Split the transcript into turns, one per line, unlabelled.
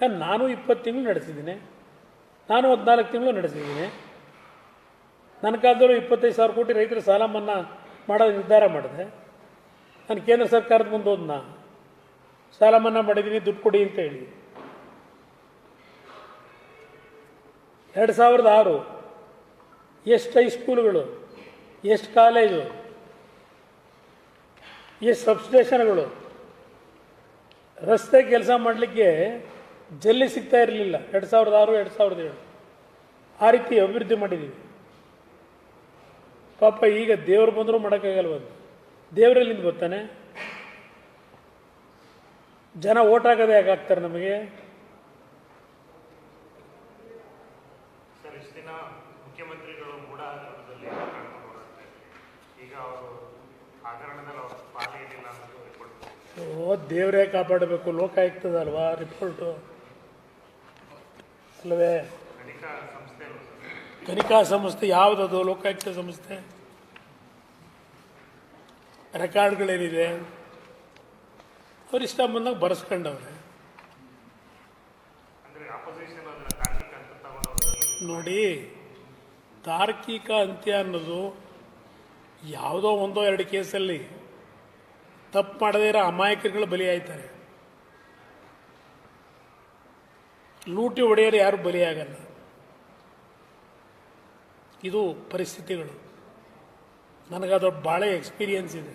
ನಾನು 20 ತಿಂಗಳು ನಡೆಸಿದ್ದೀನಿ, ನಾನು 14 ತಿಂಗಳು ನಡೆಸಿದ್ದೀನಿ. ನನ್ನ ಕಾಲದಲ್ಲೂ 25,000 ಕೋಟಿ ರೈತರ ಸಾಲ ಮನ್ನಾ ಮಾಡೋ ನಿರ್ಧಾರ ಮಾಡಿದೆ. ನಾನು ಕೇಂದ್ರ ಸರ್ಕಾರದ ಮುಂದೆ ಹೋದ್ನ, ಸಾಲ ಮನ್ನಾ ಮಾಡಿದ್ದೀನಿ, ದುಡ್ಡು ಕೊಡಿ ಅಂತ ಹೇಳಿ. 2006 ಎಷ್ಟು ಹೈಸ್ಕೂಲುಗಳು, ಎಷ್ಟು ಕಾಲೇಜು, ಎಷ್ಟು ಸಬ್ಸ್ಟೇಷನ್ಗಳು, ರಸ್ತೆ ಕೆಲಸ ಮಾಡಲಿಕ್ಕೆ ಜಲ್ಲಿ ಸಿಗ್ತಾ ಇರಲಿಲ್ಲ. 2006 2007 ಆ ರೀತಿ ಅಭಿವೃದ್ಧಿ ಮಾಡಿದ್ದೀವಿ. ಪಾಪ ಈಗ ದೇವರು ಬಂದರೂ ಮಾಡೋಕ್ಕಾಗಲ್ವಂತ. ದೇವರಲ್ಲಿಂದ ಬರ್ತಾನೆ? ಜನ ಓಟ್ ಹಾಕೋದೇ ಯಾಕೆ ಹಾಕ್ತಾರೆ ನಮಗೆ?
ಸರ್, ಇಷ್ಟು ದಿನ ಮುಖ್ಯಮಂತ್ರಿಗಳು ಮೂಢ ಹಗರಣದಲ್ಲಿ ಈಗ ಅವರು ಹಗರಣದಲ್ಲಿ ಅವ್ರ ಪಾಲು ಏನಿಲ್ಲ ಅನ್ನೋದು ರಿಪೋರ್ಟ್.
ದೇವರೇ ಕಾಪಾಡಬೇಕು, ಲೋಕಾಯುಕ್ತದಲ್ವಾ ರಿಪೋರ್ಟು ಅಲ್ಲವೇ? ತನಿಖಾ ಸಂಸ್ಥೆ ಯಾವುದದು? ಲೋಕಾಯುಕ್ತ ಸಂಸ್ಥೆ. ರೆಕಾರ್ಡ್ಗಳೇನಿದೆ ಅವ್ರು ಇಷ್ಟ ಬಂದಾಗ ಬರೆಸ್ಕೊಂಡವ್ರೆ. ನೋಡಿ, ತಾರ್ಕಿಕ ಅಂತ್ಯ ಅನ್ನೋದು ಯಾವುದೋ ಒಂದೋ ಎರಡು ಕೇಸಲ್ಲಿ ತಪ್ಪು ಮಾಡದೇ ಇರೋ ಅಮಾಯಕರುಗಳು ಬಲಿಯಾಯ್ತಾರೆ. ಲೂಟಿ ಹೊಡೆಯರು ಯಾರು ಬಲಿಯಾಗಲ್ಲ. ಇದು ಪರಿಸ್ಥಿತಿಗಳು. ನನಗದು ಭಾಳ ಎಕ್ಸ್ಪೀರಿಯನ್ಸ್ ಇದೆ.